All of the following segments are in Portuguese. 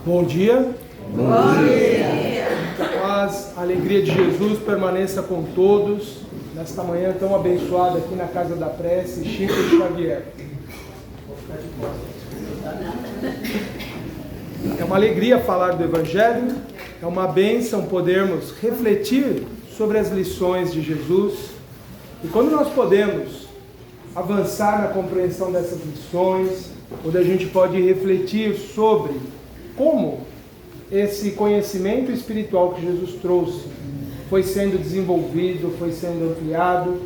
Bom dia. Bom dia. Que a paz, a alegria de Jesus permaneça com todos nesta manhã tão abençoada aqui na Casa da Prece, Chico Xavier. É uma alegria falar do Evangelho, é uma bênção podermos refletir sobre as lições de Jesus. E quando nós podemos avançar na compreensão dessas lições, onde a gente pode refletir sobre como esse conhecimento espiritual que Jesus trouxe foi sendo desenvolvido, foi sendo ampliado,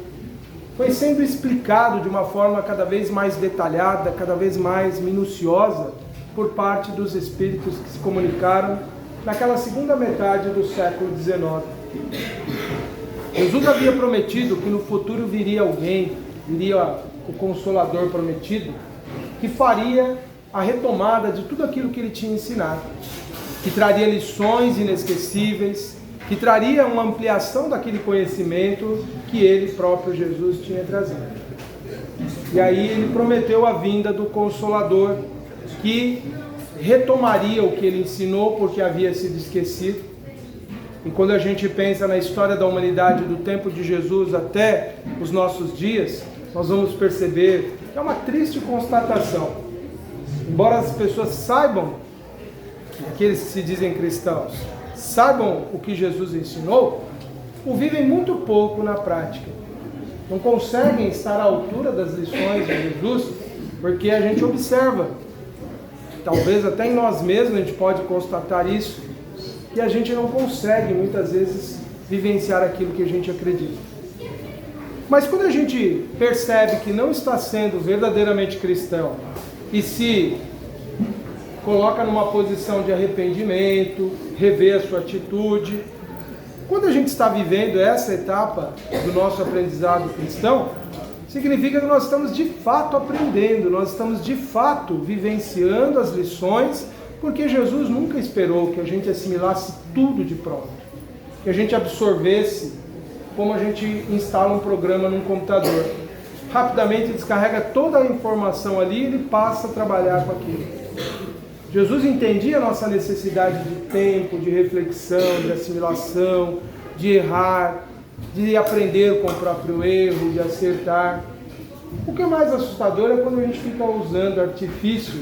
foi sendo explicado de uma forma cada vez mais detalhada, cada vez mais minuciosa por parte dos espíritos que se comunicaram naquela segunda metade do século XIX. Jesus havia prometido que no futuro viria alguém, viria o Consolador prometido, que faria a retomada de tudo aquilo que ele tinha ensinado, que traria lições inesquecíveis, que traria uma ampliação daquele conhecimento que ele próprio, Jesus, tinha trazido. E aí ele prometeu a vinda do Consolador, que retomaria o que ele ensinou porque havia sido esquecido. E quando a gente pensa na história da humanidade do tempo de Jesus até os nossos dias, nós vamos perceber que é uma triste constatação. Embora as pessoas saibam, aqueles que se dizem cristãos, saibam o que Jesus ensinou, o vivem muito pouco na prática. Não conseguem estar à altura das lições de Jesus, porque a gente observa, talvez até em nós mesmos a gente pode constatar isso, que a gente não consegue muitas vezes vivenciar aquilo que a gente acredita. Mas quando a gente percebe que não está sendo verdadeiramente cristão e se coloca numa posição de arrependimento, rever a sua atitude, quando a gente está vivendo essa etapa do nosso aprendizado cristão, significa que nós estamos de fato aprendendo, nós estamos de fato vivenciando as lições, porque Jesus nunca esperou que a gente assimilasse tudo de pronto, que a gente absorvesse como a gente instala um programa num computador. Rapidamente descarrega toda a informação ali e ele passa a trabalhar com aquilo. Jesus entendia a nossa necessidade de tempo, de reflexão, de assimilação, de errar, de aprender com o próprio erro, de acertar. O que é mais assustador é quando a gente fica usando artifícios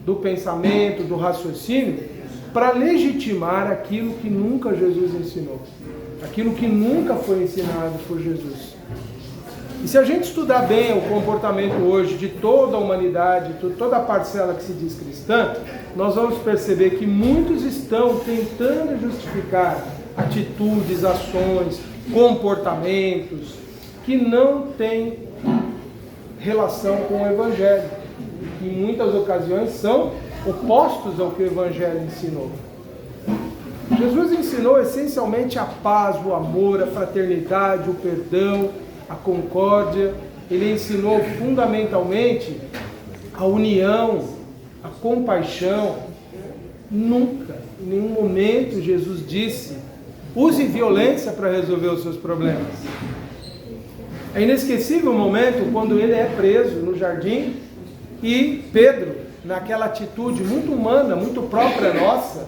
do pensamento, do raciocínio, para legitimar aquilo que nunca Jesus ensinou, aquilo que nunca foi ensinado por Jesus. E se a gente estudar bem o comportamento hoje de toda a humanidade, toda a parcela que se diz cristã, nós vamos perceber que muitos estão tentando justificar atitudes, ações, comportamentos que não têm relação com o Evangelho, que em muitas ocasiões são opostos ao que o Evangelho ensinou. Jesus ensinou essencialmente a paz, o amor, a fraternidade, o perdão, a concórdia. Ele ensinou fundamentalmente a união, a compaixão. Nunca, em nenhum momento, Jesus disse: use violência para resolver os seus problemas. É inesquecível o momento quando ele é preso no jardim e Pedro, naquela atitude muito humana, muito própria nossa,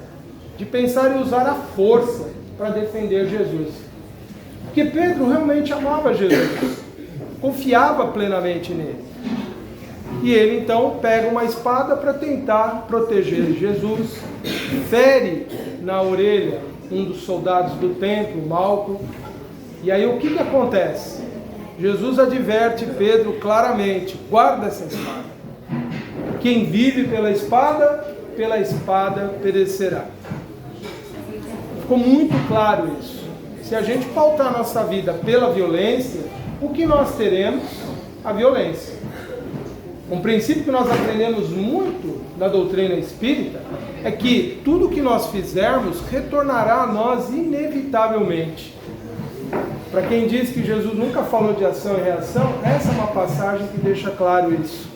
de pensar em usar a força para defender Jesus. Porque Pedro realmente amava Jesus, confiava plenamente nele. E ele então pega uma espada para tentar proteger Jesus, fere na orelha um dos soldados do templo, Malco. E aí o que acontece? Jesus adverte Pedro claramente: guarda essa espada. Quem vive pela espada perecerá. Ficou muito claro isso. Se a gente pautar nossa vida pela violência, o que nós teremos? A violência. Um princípio que nós aprendemos muito na doutrina espírita é que tudo que nós fizermos retornará a nós inevitavelmente. Para quem diz que Jesus nunca falou de ação e reação, essa é uma passagem que deixa claro isso.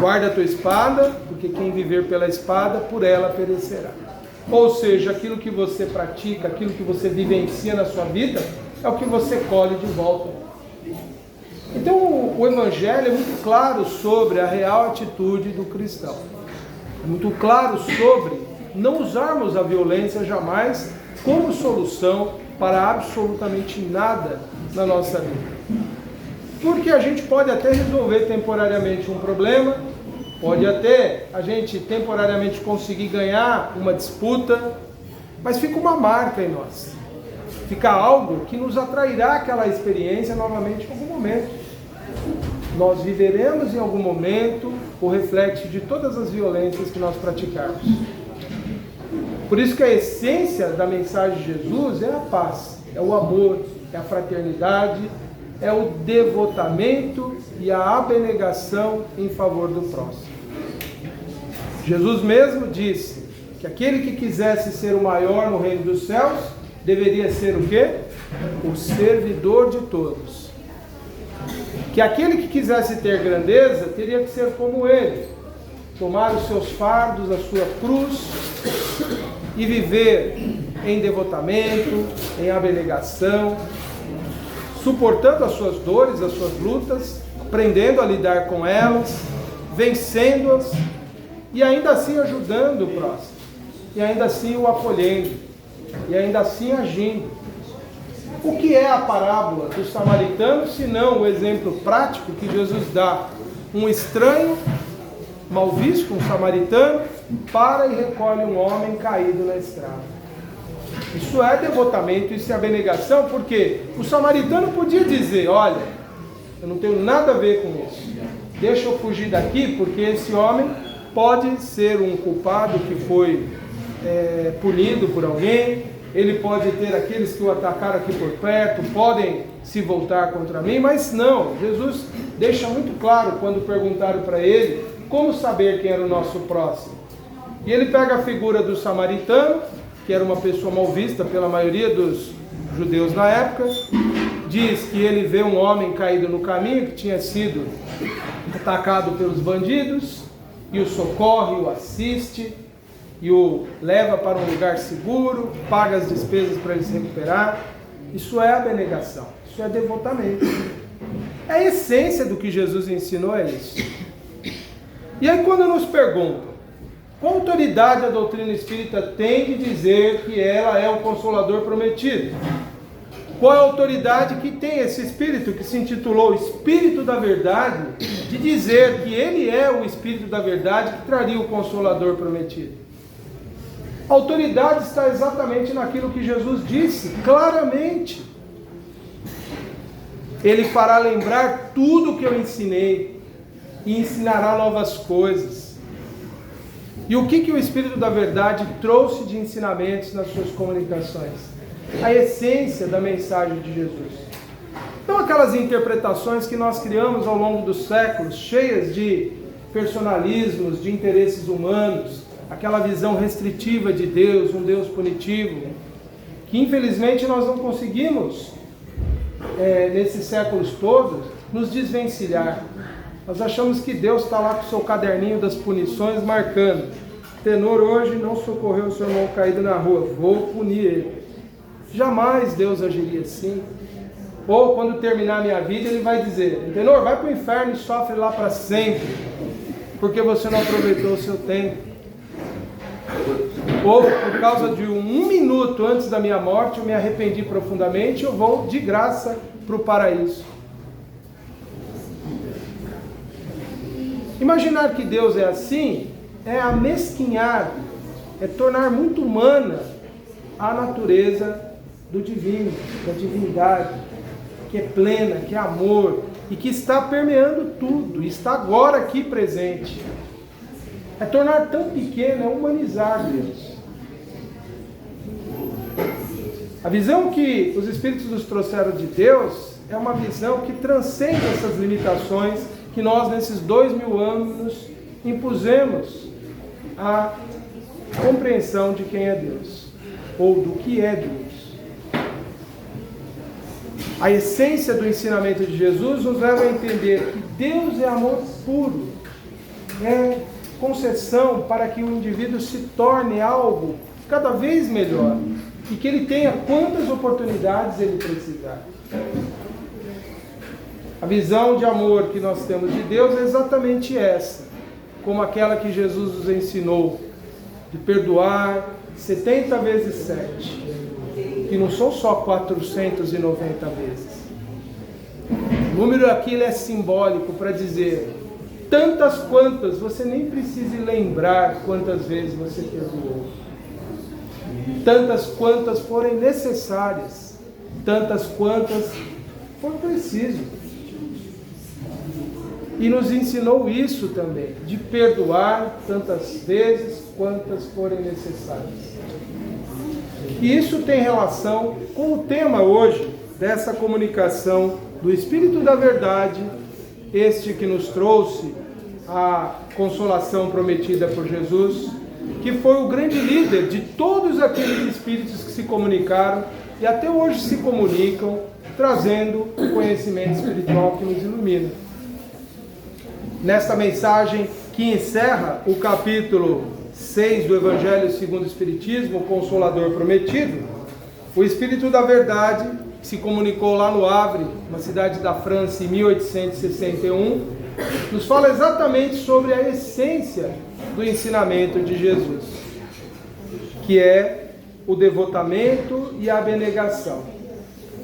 Guarda a tua espada, porque quem viver pela espada, por ela perecerá. Ou seja, aquilo que você pratica, aquilo que você vivencia na sua vida, é o que você colhe de volta. Então o Evangelho é muito claro sobre a real atitude do cristão. muito claro sobre não usarmos a violência jamais como solução para absolutamente nada na nossa vida. Porque a gente pode até resolver temporariamente um problema, pode até a gente temporariamente conseguir ganhar uma disputa, mas fica uma marca em nós. Fica algo que nos atrairá àquela experiência novamente em algum momento. Nós viveremos em algum momento o reflexo de todas as violências que nós praticarmos. Por isso que a essência da mensagem de Jesus é a paz, é o amor, é a fraternidade, é o devotamento e a abnegação em favor do próximo. Jesus mesmo disse que aquele que quisesse ser o maior no reino dos céus deveria ser o quê? O servidor de todos. Que aquele que quisesse ter grandeza teria que ser como ele, tomar os seus fardos, a sua cruz e viver em devotamento, em abnegação, suportando as suas dores, as suas lutas, aprendendo a lidar com elas, vencendo-as e ainda assim ajudando o próximo, e ainda assim o acolhendo, e ainda assim agindo. O que é a parábola do samaritano, senão o exemplo prático que Jesus dá? Um estranho, mal visto, um samaritano, para e recolhe um homem caído na estrada. Isso é devotamento, isso é abnegação, porque o samaritano podia dizer, olha, eu não tenho nada a ver com isso, deixa eu fugir daqui, porque esse homem pode ser um culpado que foi punido por alguém, ele pode ter aqueles que o atacaram aqui por perto, podem se voltar contra mim, mas não, Jesus deixa muito claro quando perguntaram para ele como saber quem era o nosso próximo. E ele pega a figura do samaritano, que era uma pessoa mal vista pela maioria dos judeus na época, diz que ele vê um homem caído no caminho, que tinha sido atacado pelos bandidos, e o socorre, o assiste, e o leva para um lugar seguro, paga as despesas para ele se recuperar. Isso é abnegação, isso é devotamento. A essência do que Jesus ensinou é isso. E aí quando nos perguntam, qual autoridade a doutrina espírita tem de dizer que ela é o Consolador prometido? Qual é a autoridade que tem esse Espírito, que se intitulou Espírito da Verdade, de dizer que ele é o Espírito da Verdade que traria o Consolador prometido? A autoridade está exatamente naquilo que Jesus disse, claramente. Ele fará lembrar tudo o que eu ensinei e ensinará novas coisas. E o que o Espírito da Verdade trouxe de ensinamentos nas suas comunicações? A essência da mensagem de Jesus. Não aquelas interpretações que nós criamos ao longo dos séculos, cheias de personalismos, de interesses humanos, aquela visão restritiva de Deus, um Deus punitivo, que infelizmente nós não conseguimos, nesses séculos todos, nos desvencilhar. Nós achamos que Deus está lá com o seu caderninho das punições marcando. Tenor hoje não socorreu o seu irmão caído na rua, vou punir ele. Jamais Deus agiria assim. Ou quando terminar a minha vida ele vai dizer, Tenor, vai para o inferno e sofre lá para sempre, porque você não aproveitou o seu tempo. Ou por causa de um minuto antes da minha morte eu me arrependi profundamente, eu vou de graça para o paraíso. Imaginar que Deus é assim é amesquinhar, é tornar muito humana a natureza do divino, da divindade, que é plena, que é amor e que está permeando tudo, está agora aqui presente. É tornar tão pequeno, é humanizar Deus. A visão que os Espíritos nos trouxeram de Deus é uma visão que transcende essas limitações que nós, nesses 2000 anos, impusemos à compreensão de quem é Deus, ou do que é Deus. A essência do ensinamento de Jesus nos leva a entender que Deus é amor puro, é concessão para que o indivíduo se torne algo cada vez melhor e que ele tenha quantas oportunidades ele precisar. A visão de amor que nós temos de Deus é exatamente essa. como aquela que Jesus nos ensinou, de perdoar 70 vezes 7, que não são só 490 vezes. O número aqui é simbólico para dizer tantas quantas, você nem precisa lembrar quantas vezes você perdoou. Tantas quantas forem necessárias, tantas quantas for preciso. E nos ensinou isso também, de perdoar tantas vezes quantas forem necessárias. E isso tem relação com o tema hoje dessa comunicação do Espírito da Verdade, este que nos trouxe a consolação prometida por Jesus, que foi o grande líder de todos aqueles espíritos que se comunicaram e até hoje se comunicam, trazendo o conhecimento espiritual que nos ilumina. Nesta mensagem que encerra o capítulo 6 do Evangelho segundo o Espiritismo, o Consolador Prometido, o Espírito da Verdade, que se comunicou lá no Havre, uma cidade da França, em 1861, nos fala exatamente sobre a essência do ensinamento de Jesus, que é o devotamento e a abnegação.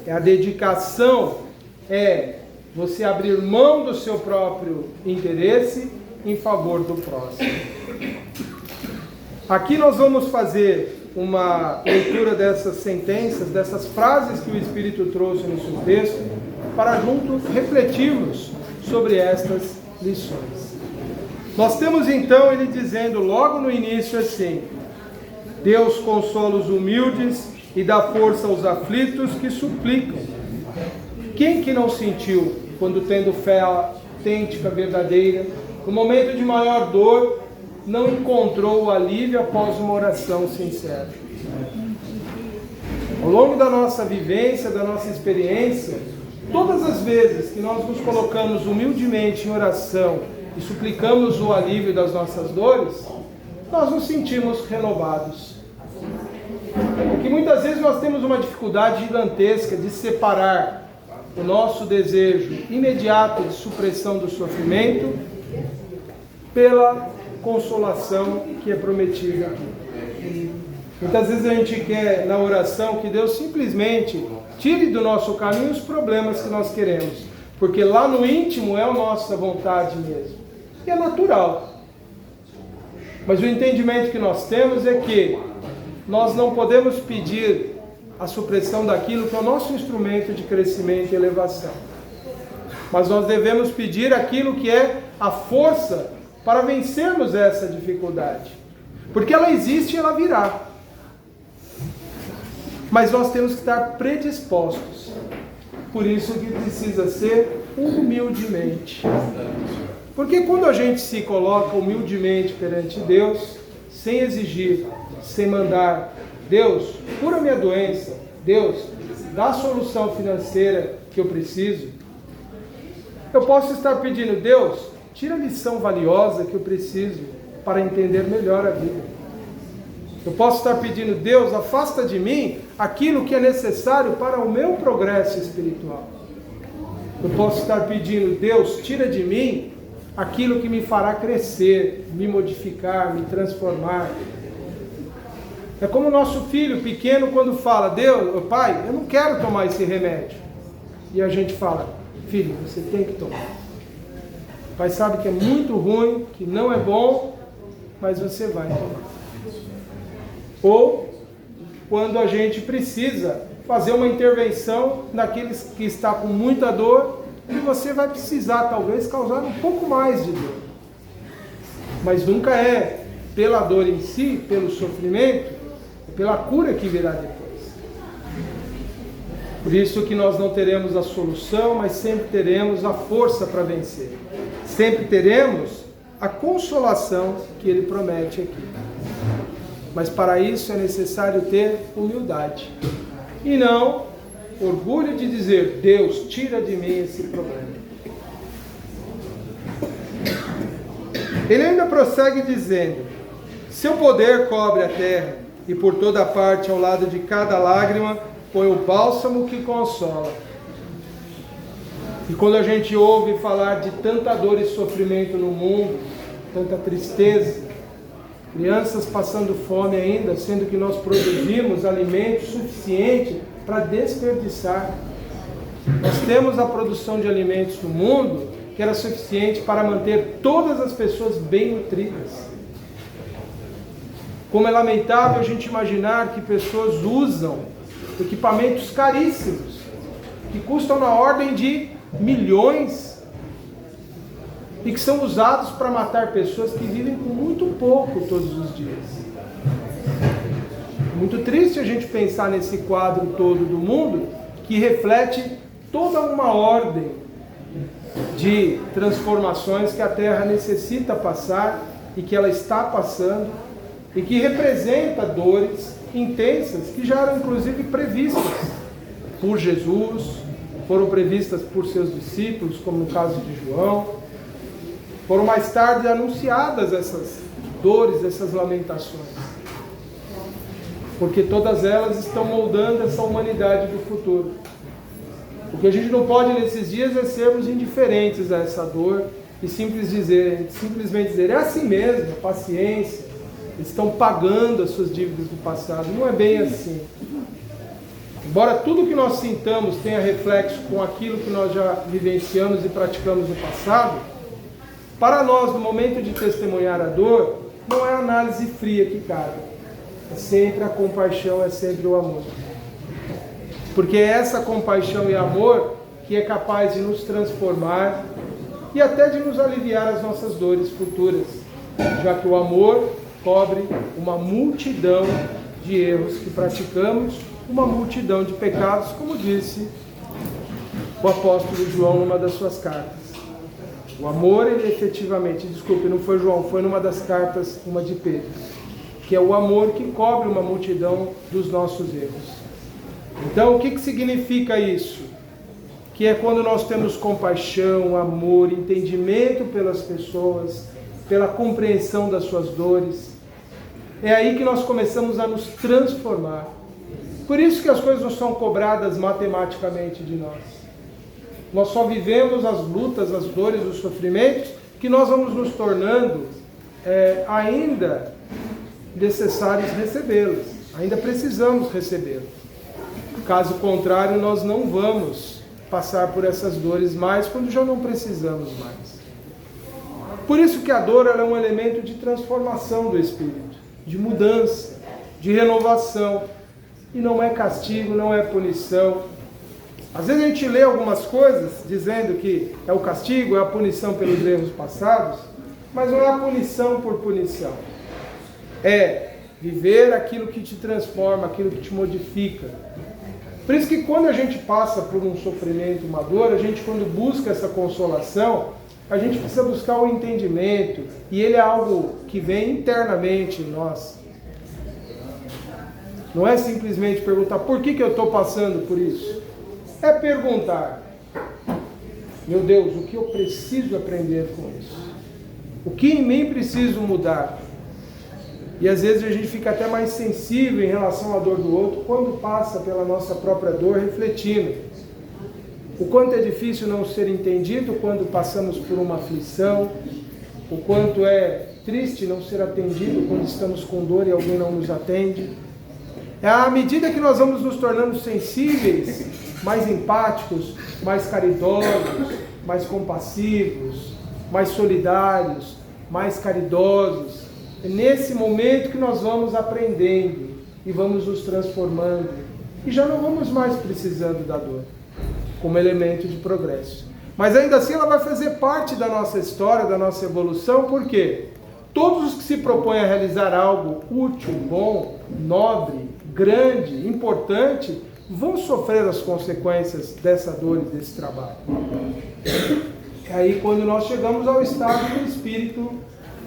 A dedicação é você abrir mão do seu próprio interesse em favor do próximo. Aqui nós vamos fazer uma leitura dessas sentenças, dessas frases que o Espírito trouxe no seu texto, para juntos refletirmos sobre estas lições. Nós temos então ele dizendo logo no início assim: Deus consola os humildes e dá força aos aflitos que suplicam. Quem que não sentiu, quando tendo fé autêntica, verdadeira, no momento de maior dor, não encontrou o alívio após uma oração sincera? Ao longo da nossa vivência, da nossa experiência, todas as vezes que nós nos colocamos humildemente em oração e suplicamos o alívio das nossas dores, nós nos sentimos renovados. Porque muitas vezes nós temos uma dificuldade gigantesca de separar o nosso desejo imediato de supressão do sofrimento pela consolação que é prometida aqui. Muitas vezes a gente quer na oração que Deus simplesmente tire do nosso caminho os problemas que nós queremos, porque lá no íntimo é a nossa vontade mesmo, e é natural. Mas o entendimento que nós temos é que nós não podemos pedir a supressão daquilo que é o nosso instrumento de crescimento e elevação, mas nós devemos pedir aquilo que é a força para vencermos essa dificuldade, porque ela existe e ela virá, mas nós temos que estar predispostos. Por isso que precisa ser humildemente, porque quando a gente se coloca humildemente perante Deus, sem exigir, sem mandar: Deus, cura minha doença, Deus, dá a solução financeira que eu preciso, eu posso estar pedindo: Deus, tira a lição valiosa que eu preciso para entender melhor a vida. Eu posso estar pedindo: Deus, afasta de mim aquilo que é necessário para o meu progresso espiritual. Eu posso estar pedindo: Deus, tira de mim aquilo que me fará crescer, me modificar, me transformar. É como o nosso filho pequeno quando fala: Deus, pai, eu não quero tomar esse remédio. E a gente fala: filho, você tem que tomar. O pai sabe que é muito ruim, que não é bom, mas você vai tomar. Ou quando a gente precisa fazer uma intervenção naqueles que está com muita dor, e você vai precisar talvez causar um pouco mais de dor. Mas nunca é pela dor em si, pelo sofrimento, é pela cura que virá depois. Por isso que nós não teremos a solução, mas sempre teremos a força para vencer. Sempre teremos a consolação que ele promete aqui. Mas para isso é necessário ter humildade. E não orgulho de dizer: Deus, tira de mim esse problema. Ele ainda prossegue dizendo: seu poder cobre a terra, e por toda parte ao lado de cada lágrima põe o bálsamo que consola. E quando a gente ouve falar de tanta dor e sofrimento no mundo, tanta tristeza, crianças passando fome ainda, sendo que nós produzimos alimento suficiente para desperdiçar. Nós temos a produção de alimentos no mundo que era suficiente para manter todas as pessoas bem nutridas. Como é lamentável a gente imaginar que pessoas usam equipamentos caríssimos, que custam na ordem de milhões, e que são usados para matar pessoas que vivem com muito pouco todos os dias. Muito triste a gente pensar nesse quadro todo do mundo, que reflete toda uma ordem de transformações que a Terra necessita passar e que ela está passando, e que representa dores intensas que já eram inclusive previstas por Jesus, foram previstas por seus discípulos, como no caso de João. Foram mais tarde anunciadas essas dores, essas lamentações, porque todas elas estão moldando essa humanidade do futuro. O que a gente não pode nesses dias é sermos indiferentes a essa dor e simplesmente dizer, é assim mesmo, paciência, eles estão pagando as suas dívidas do passado. Não é bem assim. Embora tudo que nós sintamos tenha reflexo com aquilo que nós já vivenciamos e praticamos no passado, para nós, no momento de testemunhar a dor, não é a análise fria que cabe. É sempre a compaixão, é sempre o amor. Porque é essa compaixão e amor que é capaz de nos transformar e até de nos aliviar as nossas dores futuras, já que o amor cobre uma multidão de erros que praticamos, uma multidão de pecados, como disse o apóstolo João numa das suas cartas. O amor, ele efetivamente, desculpe, não foi João, foi numa das cartas, uma de Pedro, que é o amor que cobre uma multidão dos nossos erros. Então, o que significa isso? Que é quando nós temos compaixão, amor, entendimento pelas pessoas, pela compreensão das suas dores, é aí que nós começamos a nos transformar. Por isso que as coisas não são cobradas matematicamente de nós. Nós só vivemos as lutas, as dores, os sofrimentos, que nós vamos nos tornando ainda necessários recebê-los. Ainda precisamos recebê-los. Caso contrário, nós não vamos passar por essas dores mais, quando já não precisamos mais. Por isso que a dor ela é um elemento de transformação do espírito, de mudança, de renovação. E não é castigo, não é punição. Às vezes a gente lê algumas coisas dizendo que é o castigo, é a punição pelos erros passados, mas não é a punição por punição. É viver aquilo que te transforma, aquilo que te modifica. Por isso que quando a gente passa por um sofrimento, uma dor, a gente quando busca essa consolação, a gente precisa buscar o entendimento, e ele é algo que vem internamente em nós. Não é simplesmente perguntar por que eu estou passando por isso. É perguntar, meu Deus, o que eu preciso aprender com isso? O que em mim preciso mudar? E às vezes a gente fica até mais sensível em relação à dor do outro quando passa pela nossa própria dor, refletindo. O quanto é difícil não ser entendido quando passamos por uma aflição, o quanto é triste não ser atendido quando estamos com dor e alguém não nos atende. É à medida que nós vamos nos tornando sensíveis, mais empáticos, mais caridosos, mais compassivos, mais solidários, mais caridosos. É nesse momento que nós vamos aprendendo e vamos nos transformando. E já não vamos mais precisando da dor como elemento de progresso. Mas ainda assim ela vai fazer parte da nossa história, da nossa evolução, porque todos os que se propõem a realizar algo útil, bom, nobre, grande, importante, vão sofrer as consequências dessa dor e desse trabalho. É aí quando nós chegamos ao estado do espírito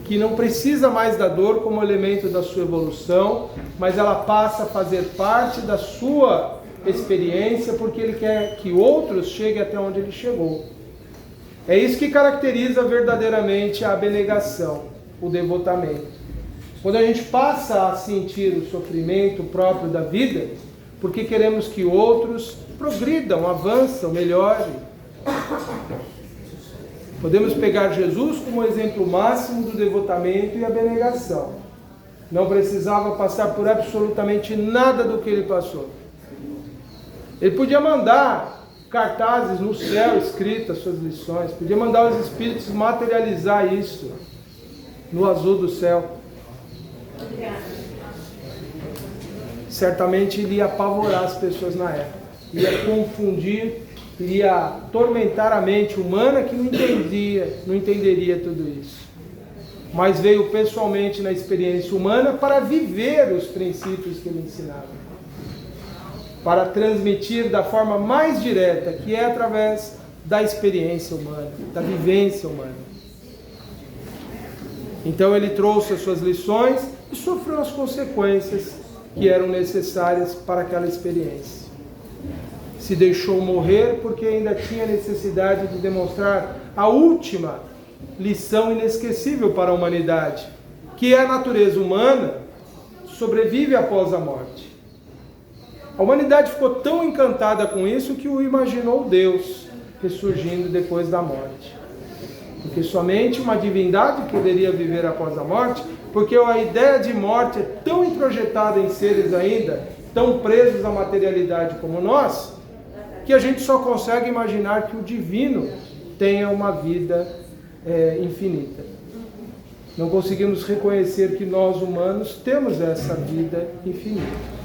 que não precisa mais da dor como elemento da sua evolução, mas ela passa a fazer parte da sua experiência, porque ele quer que outros cheguem até onde ele chegou. É isso que caracteriza verdadeiramente a abnegação, o devotamento. Quando a gente passa a sentir o sofrimento próprio da vida, porque queremos que outros progridam, avançam, melhorem. Podemos pegar Jesus como exemplo máximo do devotamento e abnegação. Não precisava passar por absolutamente nada do que ele passou. Ele podia mandar cartazes no céu escritas suas lições, podia mandar os Espíritos materializar isso no azul do céu. Certamente ele ia apavorar as pessoas na época, ia confundir, iria atormentar a mente humana que não entenderia tudo isso. Mas veio pessoalmente na experiência humana para viver os princípios que ele ensinava, para transmitir da forma mais direta, que é através da experiência humana, da vivência humana. Então ele trouxe as suas lições e sofreu as consequências que eram necessárias para aquela experiência. Se deixou morrer porque ainda tinha necessidade de demonstrar a última lição inesquecível para a humanidade, que é a natureza humana sobrevive após a morte. A humanidade ficou tão encantada com isso que o imaginou Deus ressurgindo depois da morte. Porque somente uma divindade poderia viver após a morte, porque a ideia de morte é tão introjetada em seres ainda, tão presos à materialidade como nós, que a gente só consegue imaginar que o divino tenha uma vida infinita. Não conseguimos reconhecer que nós humanos temos essa vida infinita.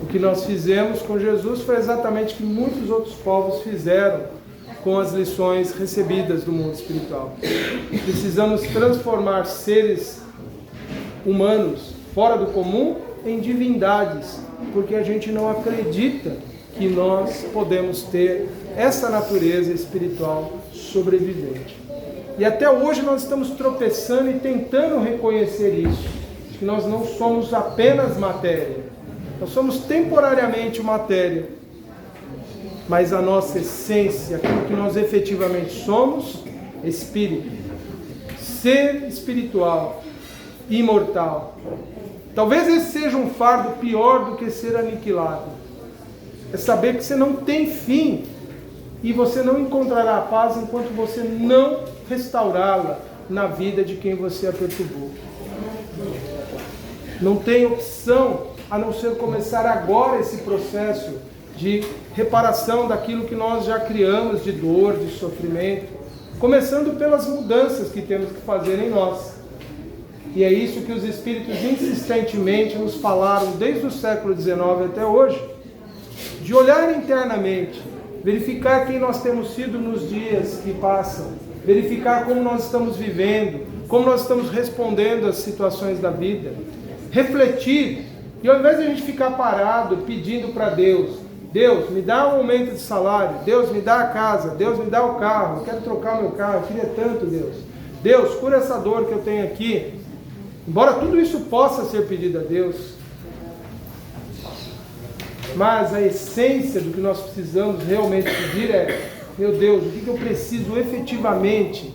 O que nós fizemos com Jesus foi exatamente o que muitos outros povos fizeram com as lições recebidas do mundo espiritual. Precisamos transformar seres humanos fora do comum em divindades, porque a gente não acredita que nós podemos ter essa natureza espiritual sobrevivente. E até hoje nós estamos tropeçando e tentando reconhecer isso, que nós não somos apenas matéria, nós somos temporariamente matéria, mas a nossa essência, aquilo que nós efetivamente somos, espírito, ser espiritual, imortal. Talvez esse seja um fardo pior do que ser aniquilado. É saber que você não tem fim e você não encontrará a paz enquanto você não restaurá-la na vida de quem você a perturbou. Não tem opção a não ser começar agora esse processo de reparação daquilo que nós já criamos de dor, de sofrimento, começando pelas mudanças que temos que fazer em nós. E é isso que os Espíritos insistentemente nos falaram desde o século XIX até hoje, de olhar internamente, verificar quem nós temos sido nos dias que passam, verificar como nós estamos vivendo, como nós estamos respondendo às situações da vida, refletir, e ao invés de a gente ficar parado pedindo para Deus, Deus, me dá um aumento de salário, Deus, me dá a casa, Deus, me dá o carro, eu quero trocar meu carro, eu queria tanto, Deus. Deus, cura essa dor que eu tenho aqui. Embora tudo isso possa ser pedido a Deus, mas a essência do que nós precisamos realmente pedir é: meu Deus, o que eu preciso efetivamente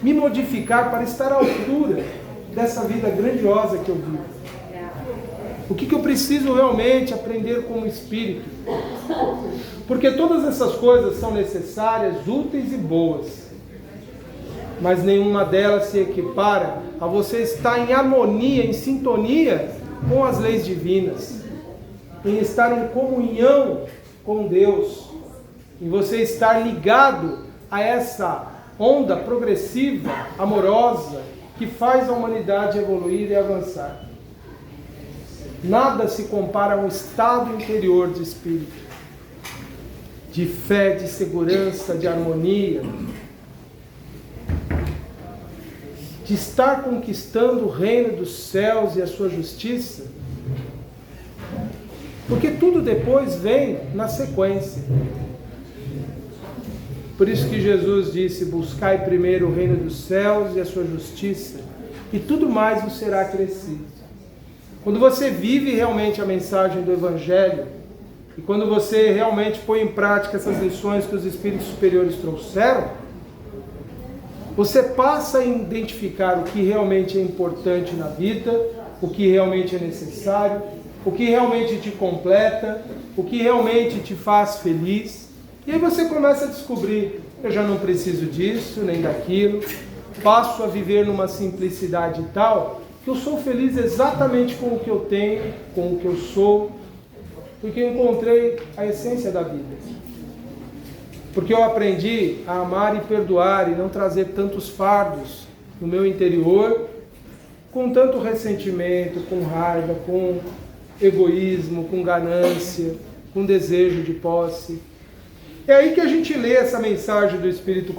me modificar para estar à altura dessa vida grandiosa que eu vivo? O que eu preciso realmente aprender como espírito? Porque todas essas coisas são necessárias, úteis e boas, mas nenhuma delas se equipara a você estar em harmonia, em sintonia com as leis divinas, em estar em comunhão com Deus, em você estar ligado a essa onda progressiva, amorosa, que faz a humanidade evoluir e avançar. Nada se compara a um estado interior de espírito, de fé, de segurança, de harmonia, de estar conquistando o reino dos céus e a sua justiça, porque tudo depois vem na sequência. Por isso que Jesus disse: buscai primeiro o reino dos céus e a sua justiça, e tudo mais vos será acrescido. Quando você vive realmente a mensagem do Evangelho, e quando você realmente põe em prática essas lições que os Espíritos Superiores trouxeram, você passa a identificar o que realmente é importante na vida, o que realmente é necessário, o que realmente te completa, o que realmente te faz feliz. E aí você começa a descobrir eu já não preciso disso, nem daquilo, passo a viver numa simplicidade tal que eu sou feliz exatamente com o que eu tenho, com o que eu sou, porque eu encontrei a essência da vida. Porque eu aprendi a amar e perdoar e não trazer tantos fardos no meu interior, com tanto ressentimento, com raiva, com egoísmo, com ganância, com desejo de posse. É aí que a gente lê essa mensagem do Espírito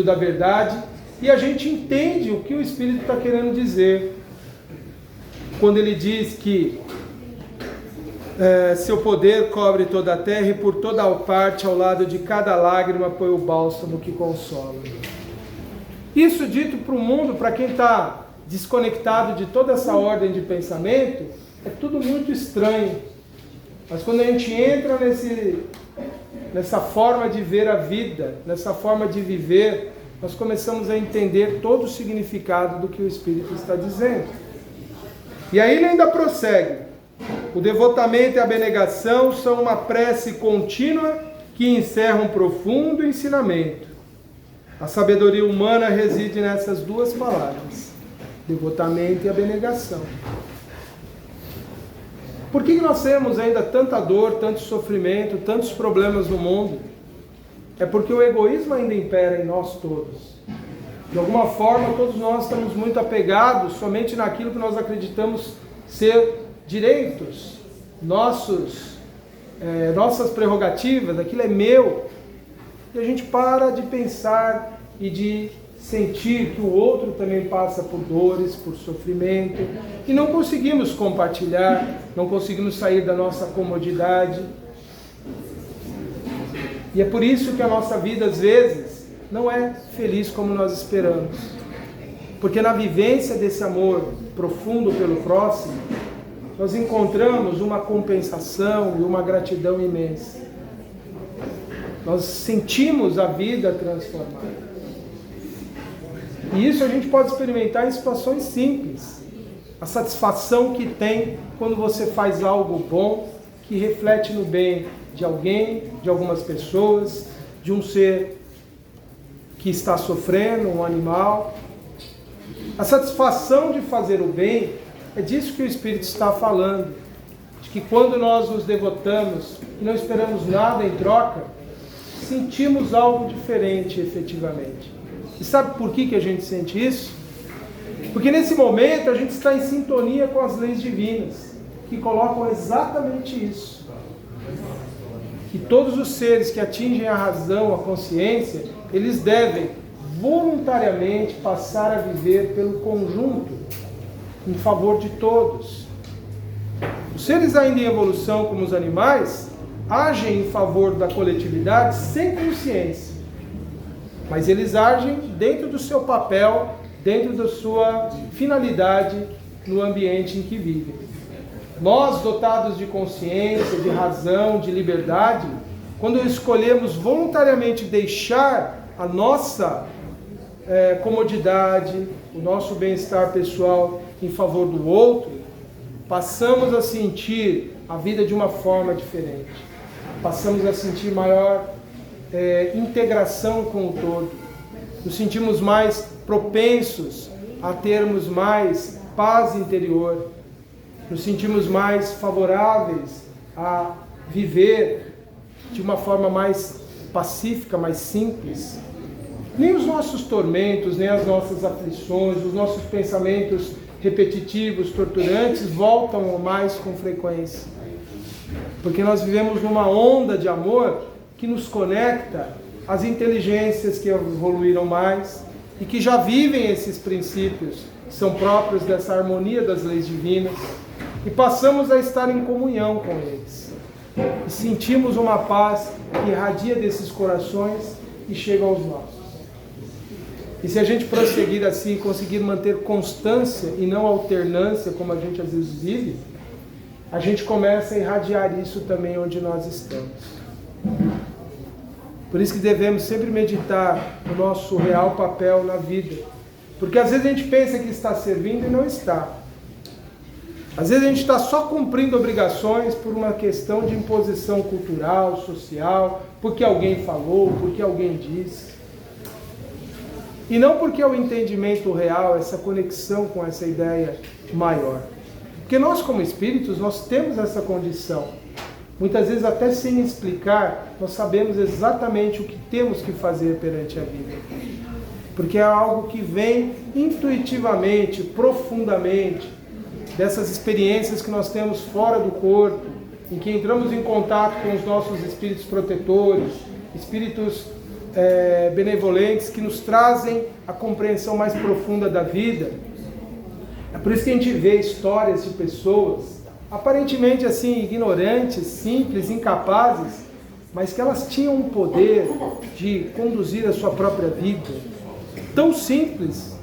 da Verdade e a gente entende o que o Espírito está querendo dizer. Quando ele diz que seu poder cobre toda a terra e por toda a parte, ao lado de cada lágrima, põe o bálsamo que consola. Isso dito para o mundo, para quem está desconectado de toda essa ordem de pensamento, é tudo muito estranho. Mas quando a gente entra nessa forma de ver a vida, nessa forma de viver, nós começamos a entender todo o significado do que o Espírito está dizendo. E aí ele ainda prossegue. O devotamento e a abnegação são uma prece contínua que encerra um profundo ensinamento. A sabedoria humana reside nessas duas palavras, devotamento e abnegação. Por que nós temos ainda tanta dor, tanto sofrimento, tantos problemas no mundo? É porque o egoísmo ainda impera em nós todos. De alguma forma, todos nós estamos muito apegados somente naquilo que nós acreditamos ser direitos, nossas prerrogativas, aquilo é meu. E a gente para de pensar e de sentir que o outro também passa por dores, por sofrimento, e não conseguimos compartilhar, não conseguimos sair da nossa comodidade. E é por isso que a nossa vida, às vezes, não é feliz como nós esperamos. Porque na vivência desse amor profundo pelo próximo, nós encontramos uma compensação e uma gratidão imensa. Nós sentimos a vida transformada. E isso a gente pode experimentar em situações simples. A satisfação que tem quando você faz algo bom, que reflete no bem de alguém, de algumas pessoas, de um ser que está sofrendo, um animal. A satisfação de fazer o bem, é disso que o Espírito está falando. De que quando nós nos devotamos e não esperamos nada em troca, sentimos algo diferente efetivamente. E sabe por que a gente sente isso? Porque nesse momento a gente está em sintonia com as leis divinas, que colocam exatamente isso. Que todos os seres que atingem a razão, a consciência, eles devem voluntariamente passar a viver pelo conjunto, em favor de todos. Os seres ainda em evolução, como os animais, agem em favor da coletividade sem consciência. Mas eles agem dentro do seu papel, dentro da sua finalidade no ambiente em que vivem. Nós, dotados de consciência, de razão, de liberdade, quando escolhemos voluntariamente deixar a nossa comodidade, o nosso bem-estar pessoal em favor do outro, passamos a sentir a vida de uma forma diferente. Passamos a sentir maior integração com o todo. Nos sentimos mais propensos a termos mais paz interior. Nos sentimos mais favoráveis a viver de uma forma mais pacífica, mais simples. Nem os nossos tormentos, nem as nossas aflições, os nossos pensamentos repetitivos, torturantes, voltam mais com frequência. Porque nós vivemos numa onda de amor que nos conecta às inteligências que evoluíram mais e que já vivem esses princípios, que são próprios dessa harmonia das leis divinas, e passamos a estar em comunhão com eles. E sentimos uma paz que irradia desses corações e chega aos nossos. E se a gente prosseguir assim, conseguir manter constância e não alternância, como a gente às vezes vive, a gente começa a irradiar isso também onde nós estamos. Por isso que devemos sempre meditar no nosso real papel na vida. Porque às vezes a gente pensa que está servindo e não está. Às vezes a gente está só cumprindo obrigações por uma questão de imposição cultural, social, porque alguém falou, porque alguém disse. E não porque é o entendimento real, essa conexão com essa ideia maior. Porque nós, como espíritos, nós temos essa condição. Muitas vezes, até sem explicar, nós sabemos exatamente o que temos que fazer perante a vida. Porque é algo que vem intuitivamente, profundamente, dessas experiências que nós temos fora do corpo, em que entramos em contato com os nossos espíritos protetores, espíritos benevolentes que nos trazem a compreensão mais profunda da vida. É por isso que a gente vê histórias de pessoas aparentemente assim, ignorantes, simples, incapazes, mas que elas tinham um poder de conduzir a sua própria vida, tão simples,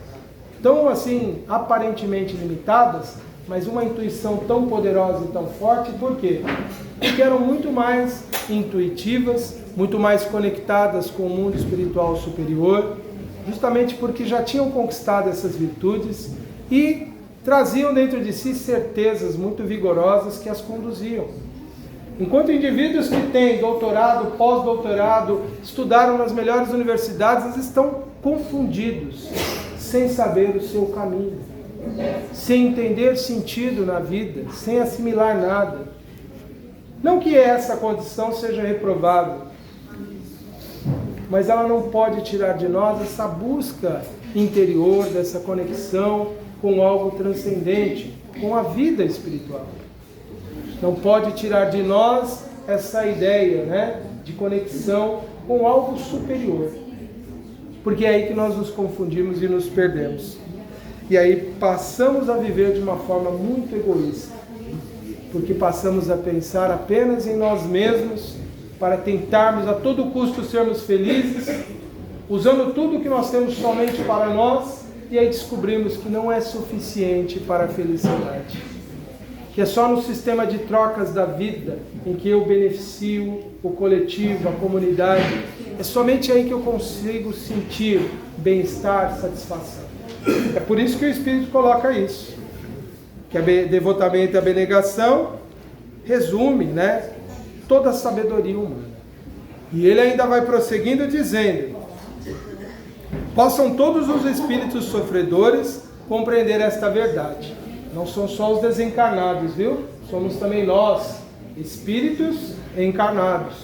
tão assim, aparentemente limitadas, mas uma intuição tão poderosa e tão forte. Por quê? Porque eram muito mais intuitivas, muito mais conectadas com o mundo espiritual superior, justamente porque já tinham conquistado essas virtudes e traziam dentro de si certezas muito vigorosas que as conduziam. Enquanto indivíduos que têm doutorado, pós-doutorado, estudaram nas melhores universidades, eles estão confundidos, sem saber o seu caminho, sem entender sentido na vida, sem assimilar nada. Não que essa condição seja reprovável, mas ela não pode tirar de nós essa busca interior, dessa conexão com algo transcendente, com a vida espiritual. Não pode tirar de nós essa ideia, de conexão com algo superior. Porque é aí que nós nos confundimos e nos perdemos. E aí passamos a viver de uma forma muito egoísta. Porque passamos a pensar apenas em nós mesmos para tentarmos a todo custo sermos felizes, usando tudo que nós temos somente para nós. E aí descobrimos que não é suficiente para a felicidade. Que é só no sistema de trocas da vida, em que eu beneficio o coletivo, a comunidade, é somente aí que eu consigo sentir bem-estar, satisfação. É por isso que o Espírito coloca isso. Que o devotamento e a abnegação resume, toda a sabedoria humana. E ele ainda vai prosseguindo dizendo: possam todos os espíritos sofredores compreender esta verdade. Não são só os desencarnados, viu? Somos também nós, espíritos encarnados.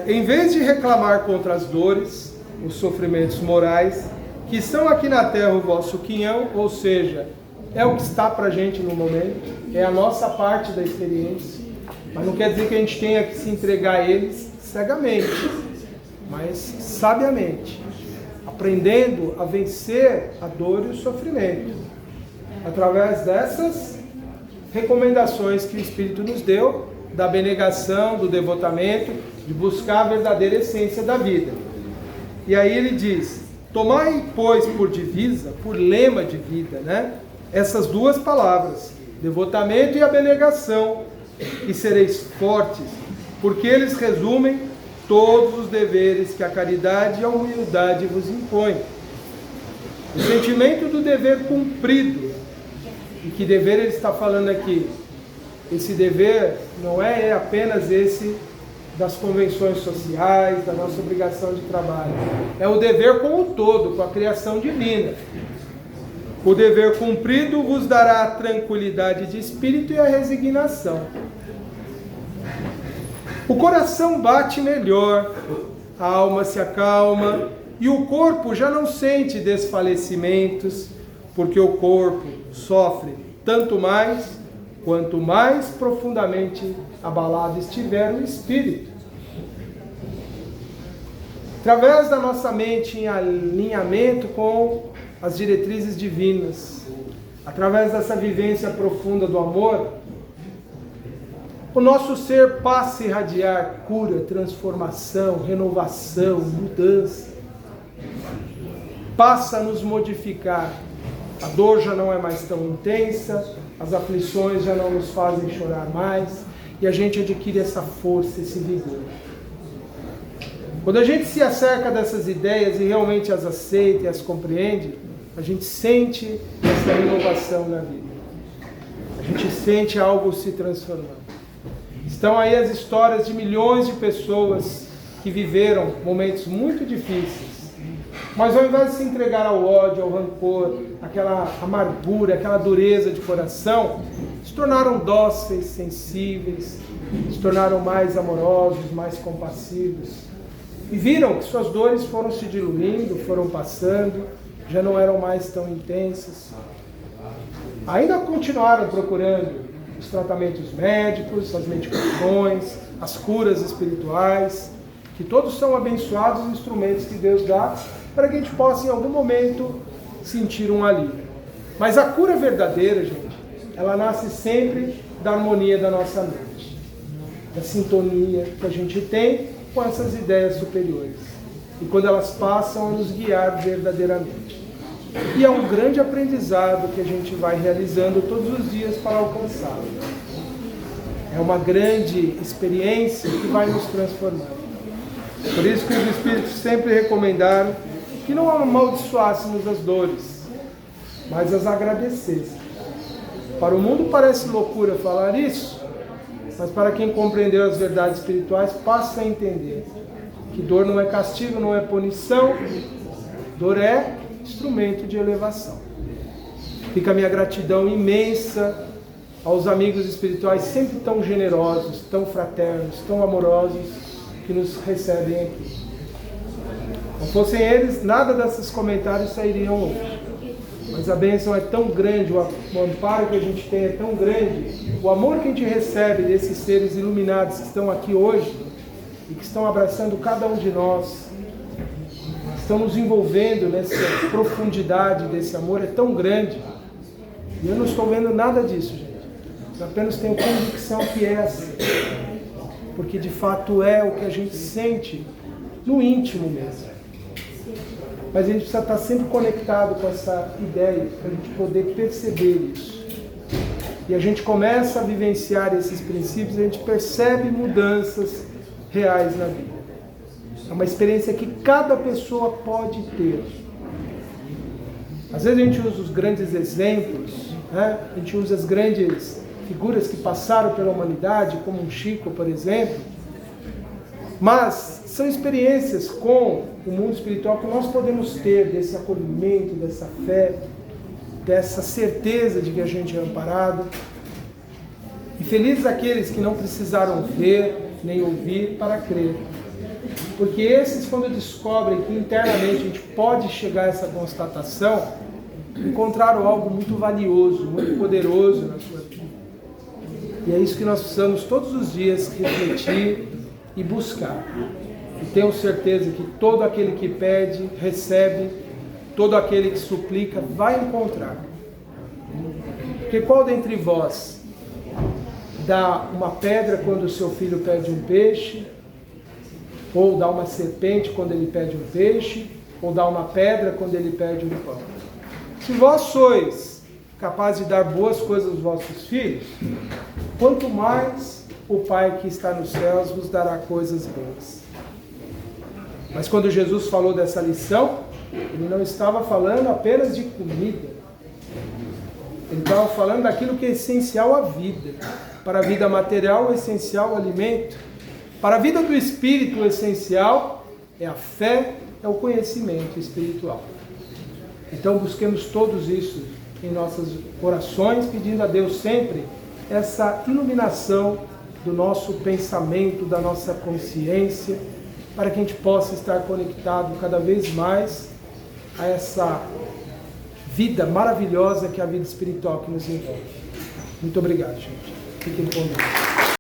Em vez de reclamar contra as dores, os sofrimentos morais, que são aqui na terra o vosso quinhão, ou seja, é o que está para a gente no momento, é a nossa parte da experiência, mas não quer dizer que a gente tenha que se entregar a eles cegamente, mas sabiamente, aprendendo a vencer a dor e o sofrimento, através dessas recomendações que o Espírito nos deu, da abnegação, do devotamento, de buscar a verdadeira essência da vida. E aí ele diz: tomai, pois, por divisa, por lema de vida, essas duas palavras, devotamento e abnegação, e sereis fortes, porque eles resumem todos os deveres que a caridade e a humildade vos impõem. O sentimento do dever cumprido, e que dever ele está falando aqui, esse dever não é apenas esse das convenções sociais, da nossa obrigação de trabalho, é o dever como um todo, com a criação divina. O dever cumprido vos dará a tranquilidade de espírito e a resignação. O coração bate melhor, a alma se acalma e o corpo já não sente desfalecimentos, porque o corpo sofre tanto mais, quanto mais profundamente abalado estiver o espírito. Através da nossa mente em alinhamento com as diretrizes divinas, através dessa vivência profunda do amor, o nosso ser passa a irradiar cura, transformação, renovação, mudança. Passa a nos modificar. A dor já não é mais tão intensa, as aflições já não nos fazem chorar mais, e a gente adquire essa força, esse vigor. Quando a gente se acerca dessas ideias e realmente as aceita e as compreende, a gente sente essa renovação na vida. A gente sente algo se transformando. Estão aí as histórias de milhões de pessoas que viveram momentos muito difíceis, mas ao invés de se entregar ao ódio, ao rancor, aquela amargura, aquela dureza de coração, se tornaram dóceis, sensíveis, se tornaram mais amorosos, mais compassivos. E viram que suas dores foram se diluindo, foram passando, já não eram mais tão intensas. Ainda continuaram procurando os tratamentos médicos, as medicações, as curas espirituais, que todos são abençoados instrumentos que Deus dá para que a gente possa em algum momento sentir um alívio. Mas a cura verdadeira, gente, ela nasce sempre da harmonia da nossa mente, da sintonia que a gente tem com essas ideias superiores. E quando elas passam a nos guiar verdadeiramente. E é um grande aprendizado que a gente vai realizando todos os dias para alcançá-lo. É uma grande experiência que vai nos transformando. Por isso que os Espíritos sempre recomendaram que não amaldiçoássemos as dores, mas as agradecêssemos. Para o mundo parece loucura falar isso, mas para quem compreendeu as verdades espirituais, passa a entender que dor não é castigo, não é punição, dor é instrumento de elevação. Fica a minha gratidão imensa aos amigos espirituais sempre tão generosos, tão fraternos, tão amorosos, que nos recebem aqui. Não fossem eles, nada desses comentários sairiam hoje. Mas a bênção é tão grande, o amparo que a gente tem é tão grande, o amor que a gente recebe desses seres iluminados que estão aqui hoje e que estão abraçando cada um de nós, estão nos envolvendo nessa profundidade desse amor, é tão grande. E eu não estou vendo nada disso, gente. Eu apenas tenho convicção que é assim. Porque de fato é o que a gente sente no íntimo mesmo. Mas a gente precisa estar sempre conectado com essa ideia, para a gente poder perceber isso. E a gente começa a vivenciar esses princípios, a gente percebe mudanças reais na vida. É uma experiência que cada pessoa pode ter. Às vezes a gente usa os grandes exemplos, né? A gente usa as grandes figuras que passaram pela humanidade, como um Chico, por exemplo. Mas são experiências com o mundo espiritual que nós podemos ter desse acolhimento, dessa fé, dessa certeza de que a gente é amparado. E felizes aqueles que não precisaram ver nem ouvir para crer. Porque esses, quando descobrem que internamente a gente pode chegar a essa constatação, encontraram algo muito valioso, muito poderoso na sua vida. E é isso que nós precisamos todos os dias refletir e buscar. E tenho certeza que todo aquele que pede, recebe, todo aquele que suplica, vai encontrar. Porque qual dentre vós dá uma pedra quando o seu filho pede um peixe, ou dá uma serpente quando ele pede um peixe, ou dá uma pedra quando ele pede um pão? Se vós sois capazes de dar boas coisas aos vossos filhos, quanto mais o Pai que está nos céus vos dará coisas boas. Mas quando Jesus falou dessa lição, ele não estava falando apenas de comida. Ele estava falando daquilo que é essencial à vida. Para a vida material, o essencial é o alimento. Para a vida do espírito, o essencial é a fé, é o conhecimento espiritual. Então busquemos todos isso em nossas orações, pedindo a Deus sempre essa iluminação do nosso pensamento, da nossa consciência, para que a gente possa estar conectado cada vez mais a essa vida maravilhosa que é a vida espiritual que nos envolve. Muito obrigado, gente. Fiquem com Deus.